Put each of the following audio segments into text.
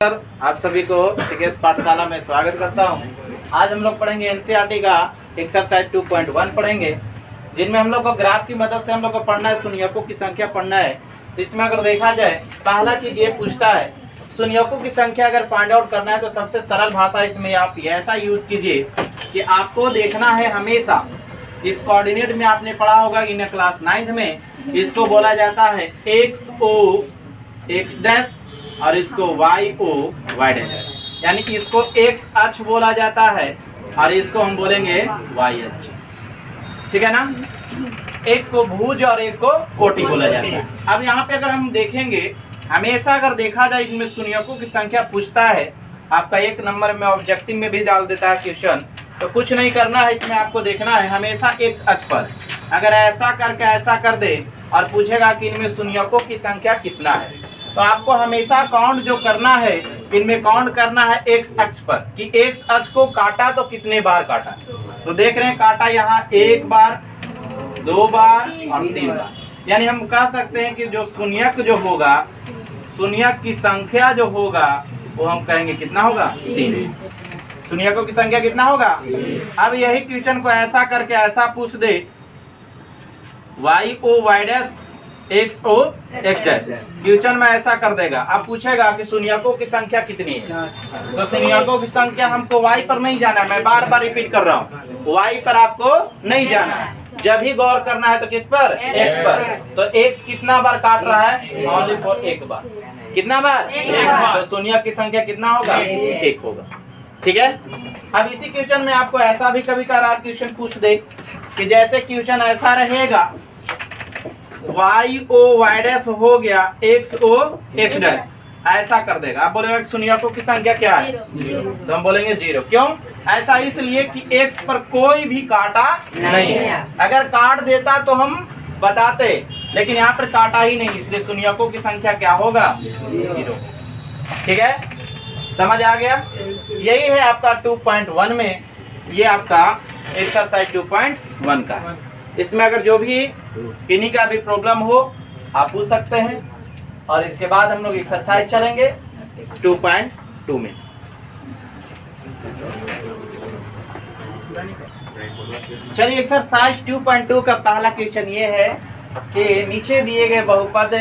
Sir, आप सभी को सीकेएस पाठशाला में स्वागत करता हूं। आज हम लोग पढ़ेंगे एनसीईआरटी का एक्सरसाइज 2.1 पढ़ेंगे, जिनमें हम लोग को ग्राफ की मदद से हम लोग को पढ़ना है, शून्यकों की संख्या पढ़ना है। तो इसमें अगर देखा जाए, पहला चीज ये पूछता है शून्यकों की संख्या अगर फाइंड आउट करना है तो सबसे सरल भाषा इसमें आप ऐसा यूज कीजिए कि आपको देखना है हमेशा इस कोऑर्डिनेट में आपने पढ़ा होगा इन क्लास 9th में, इसको बोला जाता है एक्स ओ एक्स डैश और इसको वाई ओ वाई डैश, यानी कि इसको एक्स अक्ष बोला जाता है और इसको हम बोलेंगे वाई अक्ष। ठीक है ना। एक को भुज और एक को कोटि बोला जाता है। अब यहाँ पे अगर हम देखेंगे, हमेशा अगर देखा जाए इसमें शून्यकों की संख्या पूछता है, आपका 1 नंबर में ऑब्जेक्टिव में भी डाल देता है क्वेश्चन, तो कुछ नहीं करना है, इसमें आपको देखना है हमेशा एक्स अक्ष पर। अगर ऐसा करके ऐसा कर दे और पूछेगा कि इनमें शून्यकों की संख्या कितना है, तो आपको हमेशा काउंट जो करना है, इनमें काउंट करना है एक्स अक्ष पर कि एक्स अक्ष को काटा तो कितने बार काटा। तो देख रहे हैं काटा यहाँ 1 बार 2 बार और 3 बार, यानी हम कह सकते हैं कि जो शून्यक जो होगा, शून्यक की संख्या जो होगा वो हम कहेंगे कितना होगा 3। शून्यकों की संख्या कितना होगा। अब यही क्वेश्चन को ऐसा करके ऐसा पूछ दे, Y O Y dash X O X dash, question में ऐसा कर देगा। अब पूछेगा कि शून्यकों की संख्या कितनी है, तो शून्यकों की संख्या हमको वाई पर नहीं जाना है, मैं बार बार रिपीट कर रहा हूँ, वाई पर आपको नहीं जाना है, जब ही गौर करना है तो किस पर, एक्स पर। तो एक्स कितना बार काट रहा है, ओनली फॉर 1 बार। कितना बार, 1 बार। तो शून्यक की संख्या कितना होगा, 1 होगा। ठीक है। अब इसी क्वेश्चन में आपको ऐसा भी कभी कभार क्वेश्चन पूछ दे कि जैसे क्वेश्चन ऐसा रहेगा, वाई ओ वाई डैश हो गया एक्स ओ एक्स डैश, ऐसा कर देगा। आप बोलेगा शून्यकों की संख्या क्या है, तो हम बोलेंगे 0। क्यों ऐसा, इसलिए कि एक्स पर कोई भी काटा नहीं है। अगर काट देता तो हम बताते, लेकिन यहाँ पर काटा ही नहीं, इसलिए शून्यकों की संख्या क्या होगा, 0। ठीक है, समझ आ गया। यही है आपका 2.1 में, ये आपका एक्सरसाइज 2.1 का। इसमें अगर जो भी किन्हीं का भी प्रॉब्लम हो आप पूछ सकते हैं, और इसके बाद हम लोग एक्सरसाइज चलेंगे 2.2 में। चलिए, एक्सरसाइज 2.2 का पहला क्वेश्चन ये है कि नीचे दिए गए बहुपद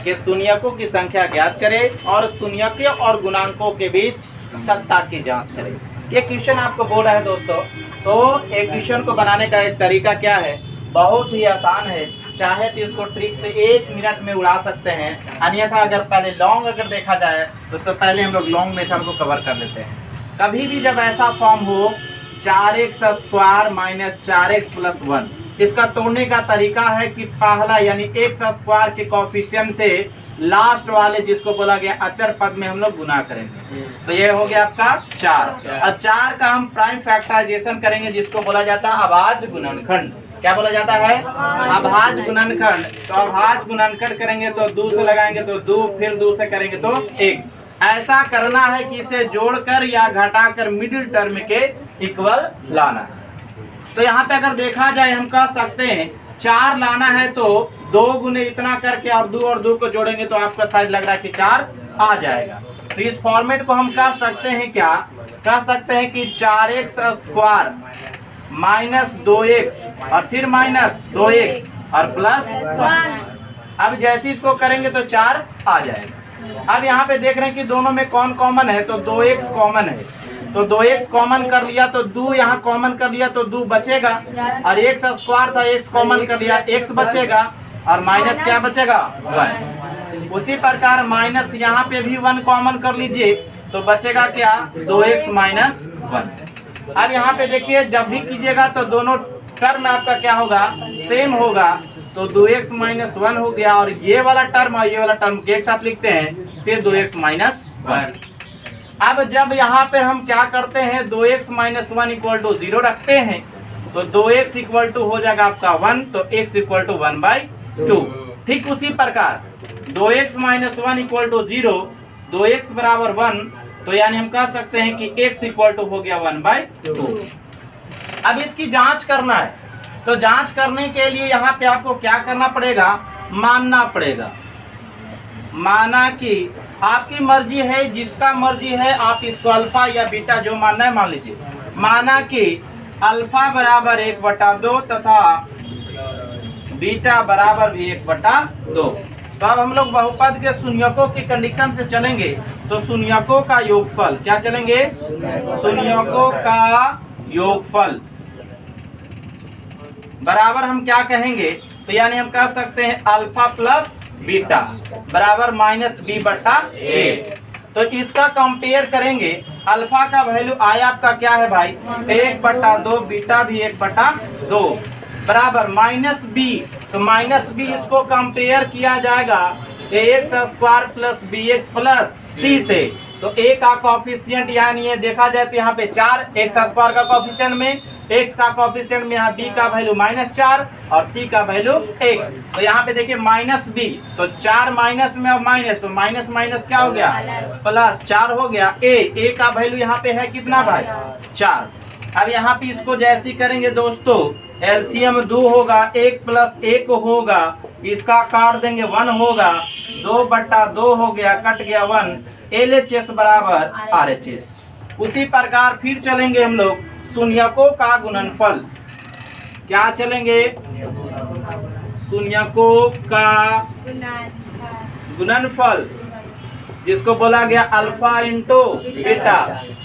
के शून्यकों की संख्या ज्ञात करें और शून्यकों और गुणांकों के बीच सत्ता की जांच करें। ये क्वेश्चन आपको बोल रहा है दोस्तों। तो एक क्वेश्चन को बनाने का एक तरीका क्या है, बहुत ही आसान है। चाहे तो इसको ट्रिक से 1 मिनट में उड़ा सकते हैं, अन्यथा अगर पहले लॉन्ग अगर देखा जाए तो उससे पहले हम लोग लॉन्ग मेथड को कवर कर लेते हैं। कभी भी जब ऐसा फॉर्म हो 4x square minus 4x plus 1, इसका तोड़ने का तरीका है कि पहला यानी x स्क्वायर के कोएफिशिएंट से लास्ट वाले जिसको बोला गया अचर पद में हम लोग गुना करेंगे। तो ये हो गया आपका 4, और 4 का हम प्राइम फैक्टराइजेशन करेंगे जिसको बोला जाता है अभाज्य गुणनखंड। क्या बोला जाता है, अभाज्य गुणनखंड। तो अभाज्य गुणनखंड करेंगे तो 2 से लगाएंगे तो 2, फिर 2 से करेंगे तो 1। ऐसा करना है कि इसे जोड़कर या घटाकर मिडिल टर्म के इक्वल लाना है। तो यहाँ पे अगर देखा जाए, हम कह सकते हैं 4 लाना है तो 2 गुने इतना करके और 2 को जोड़ेंगे तो आपका साइज लग रहा है कि 4 आ जाएगा। तो इस फॉर्मेट को हम कह सकते हैं, क्या कह सकते हैं कि 4x स्क्वायर माइनस 2x और फिर माइनस 2x और प्लस 1। अब जैसे इसको करेंगे तो 4 आ जाएगा। अब यहाँ पे देख रहे हैं कि दोनों में कौन कॉमन है, तो 2x कॉमन है, तो 2x कॉमन कर लिया तो 2 यहाँ कॉमन कर लिया तो 2 बचेगा, और x स्क्वायर था x कॉमन कर लिया x बचेगा, और माइनस क्या बचेगा 1। उसी प्रकार माइनस यहाँ पे भी 1 कॉमन कर लीजिए तो बचेगा क्या 2x माइनस 1। अब यहाँ पे देखिए, जब भी कीजिएगा तो दोनों टर्म आपका क्या होगा, सेम होगा। तो 2x माइनस 1 हो गया, और ये वाला टर्म और ये वाला टर्म एक साथ लिखते हैं, फिर 2x माइनस 1। अब जब यहाँ पर हम क्या करते हैं, 2x माइनस 1 इक्वल टू 0 रखते हैं, तो 2x इक्वल टू हो जाएगा आपका 1, तो x इक्वल टू 1/2। ठीक उसी प्रकार 2x minus 1 equal to 0, 2x बराबर 1, तो यानी हम कह सकते हैं कि x इक्वल टू हो गया 1/2। अब इसकी जांच करना है, तो जांच करने के लिए यहाँ पे आपको क्या करना पड़ेगा, मानना पड़ेगा। माना कि आपकी मर्जी है, जिसका मर्जी है आप इसको अल्फा या बीटा जो मानना है मान लीजिए। माना कि अल्फा बराबर 1/2 तथा बीटा बराबर भी 1/2। तो अब हम लोग बहुपद के शून्यकों की कंडीशन से चलेंगे। तो शून्यकों का योगफल, क्या चलेंगे? शून्यकों का योगफल बराबर हम क्या कहेंगे? तो यानी हम कह सकते हैं अल्फा प्लस बीटा बराबर -b/a। तो इसका कंपेयर करेंगे। अल्फा का वैल्यू आया आपका क्या है भाई? 1/2, बीटा भी 1/2 बराबर -b। तो -b इसको कंपेयर किया जाएगा ax² plus bx plus c से। तो a का कॉफिशिएंट यानी ये देखा जाए तो यहाँ पे 4, x² का कॉफिशिएंट में, x का कॉफिशिएंट में यहाँ b का वैल्यू -4 और c का वैल्यू 1। तो यहाँ पे देखिए -b, तो 4 माइनस में और माइनस, तो माइनस माइनस क्या हो गया? प्लस 4 हो गया। a का वैल्यू यहाँ पे है कितना भाई? 4। अब यहाँ पे इसको जैसे ही करेंगे दोस्तों, एलसीएम 2 होगा, 1 + 1 होगा, इसका काट देंगे 1 होगा, 2/2 हो गया, कट गया 1, LHS बराबर RHS। उसी प्रकार फिर चलेंगे हम लोग शून्यकों का गुणनफल। क्या चलेंगे? शून्यकों का गुणनफल, जिसको बोला गया alpha into beta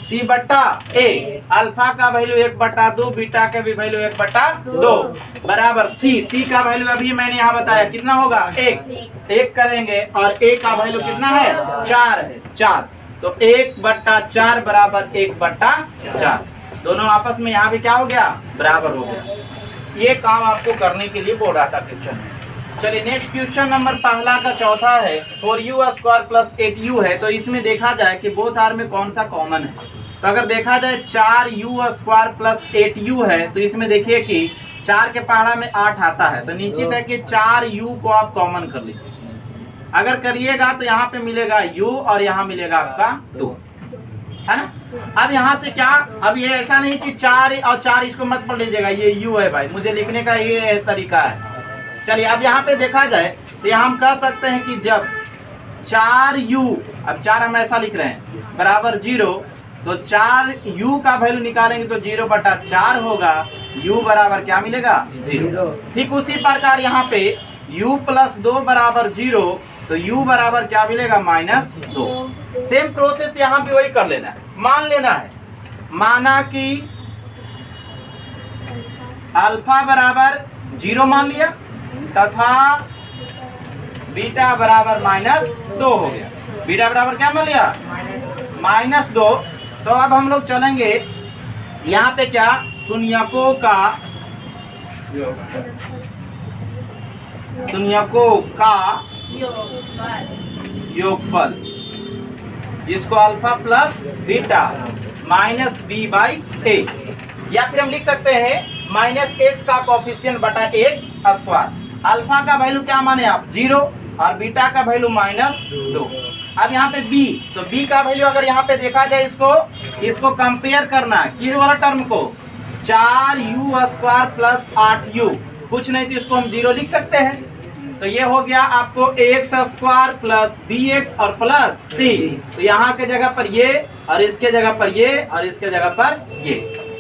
c/a। Alpha का वैल्यू 1/2, बीटा का भी वैल्यू 1/2 बराबर c का वैल्यू अभी मैंने यहाँ बताया कितना होगा? 1 करेंगे और a का वैल्यू कितना है? 4 है, 4। तो 1/4 बराबर 1/4। दोनों आपस में यहाँ भी क्या हो गया? बराबर हो गया। ये काम आपको करने के लिए बोल रहा था क्वेश्चन में। चलिए नेक्स्ट क्वेश्चन नंबर पहला का चौथा है 4u² प्लस 8u है। तो इसमें देखा जाए कि बोथ आर में कौन सा कॉमन है। तो अगर देखा जाए 4u² प्लस 8u है, तो इसमें देखिए कि 4 के पहाड़ा में 8 आता है, तो निश्चित है कि 4u को आप कॉमन कर लीजिए। अगर करिएगा तो यहाँ पे मिलेगा u और यहाँ मिलेगा आपका 2, है ना। अब यहाँ से क्या, अब ये ऐसा नहीं कि 4 और 4 इसको मत पढ़ लीजिएगा, ये u है भाई, मुझे लिखने का ये तरीका है। चलिए अब यहाँ पे देखा जाए तो यहाँ हम कह सकते हैं कि जब 4u, अब 4 हम ऐसा लिख रहे हैं बराबर 0, तो 4u का वैल्यू निकालेंगे तो 0/4 होगा, u बराबर क्या मिलेगा? 0। ठीक उसी प्रकार यहाँ पे u + 2 बराबर 0, तो u बराबर क्या मिलेगा? -2। सेम प्रोसेस यहाँ पे वही कर लेना है, मान लेना है। माना कि अल्फा बराबर 0 मान लिया तथा बीटा बराबर -2 हो गया। बीटा बराबर क्या मान लिया? -2। तो अब हम लोग चलेंगे यहाँ पे क्या, शून्यकों का योगफल, जिसको अल्फा प्लस बीटा -b/a, या फिर हम लिख सकते हैं -x का कॉफिशिएंट बटा x²। अल्फा का वैल्यू क्या माने आप? 0 और बीटा का वैल्यू -2। अब यहाँ पे b, तो b का वैल्यू अगर यहाँ पे देखा जाए, इसको कंपेयर करना है किस वाला टर्म को? 4u² प्लस 8u, कुछ नहीं तो इसको हम 0 लिख सकते हैं। तो ये हो गया आपको ax² प्लस bx और प्लस c। तो यहाँ के जगह पर ये और इसके जगह पर ये और इसके जगह पर ये।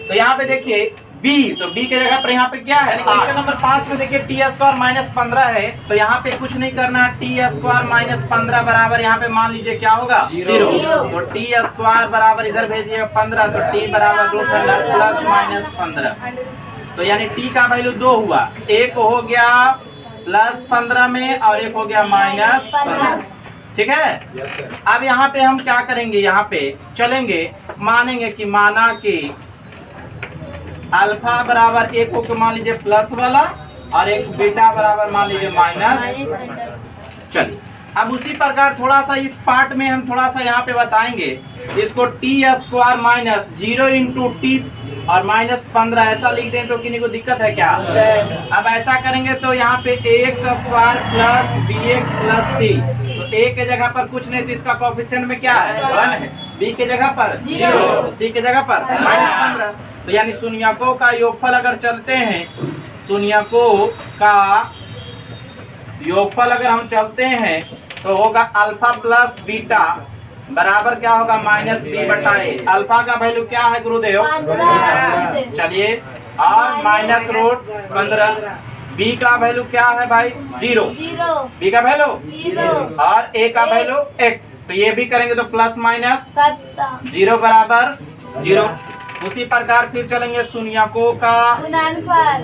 तो यहाँ पे देखिए b, तो b के जगह पर यहाँ पे क्या है? क्वेश्चन नंबर 5 में देखिए t² -15 है, तो यहाँ पे कुछ नहीं करना, t² -15 बराबर यहाँ पे मान लीजिए क्या होगा? 0। तो t² बराबर इधर भेजिए 15, तो t बराबर √100 +-15। तो यानी t का वैल्यू 2 हुआ, एक हो गया +15 में और एक हो गया -15। ठीक है। अब यहाँ पे हम क्या करेंगे? यहाँ पे चलेंगे, मानेंगे कि माना कि अल्फा बराबर 1 को मान लीजिए प्लस वाला और एक बीटा बराबर मान लीजिए माइनस। चलिए अब उसी प्रकार थोड़ा सा इस पार्ट में हम थोड़ा सा यहाँ पे बताएंगे, इसको t² -0 इंटू टी और -15 ऐसा लिख दें तो किन्हीं को दिक्कत है क्या? अब ऐसा करेंगे तो यहाँ पे ax² plus bx plus c, तो a के जगह पर कुछ नहीं तो इसका कोएफिशिएंट में क्या है? 1 है, b के जगह पर 0, c के जगह पर -15। तो यानी शून्यकों का योगफल अगर चलते हैं, शून्यकों का योगफल अगर हम चलते हैं तो होगा अल्फा प्लस बीटा बराबर क्या होगा माइनस बी बटा ए। अल्फा का वैल्यू क्या है गुरुदेव? 15। चलिए, और माइनस रूट 15। बी का वैल्यू क्या है भाई? 0। बी का वैल्यू 0 और ए का वैल्यू 1। तो ये भी करेंगे तो प्लस माइनस कत्ता 0 बराबर 0। उसी प्रकार फिर चलेंगे शून्यकों का गुणनफल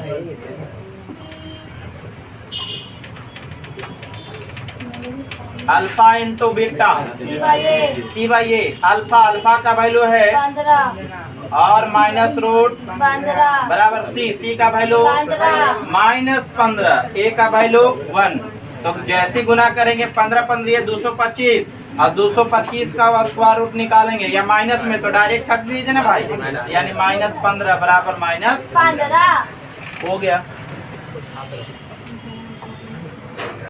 alpha into beta c by a. Alpha का वैल्यू है 15 और माइनस रूट 15 बराबर सी का वैल्यू 15 माइनस 15, ए का वैल्यू 1। तो जैसे गुना करेंगे 15 15 ये 225 और 225 का स्क्वायर रूट निकालेंगे या माइनस में तो डायरेक्ट रख दीजिए ना भाई, यानी माइनस 15 बराबर माइनस 15 हो गया।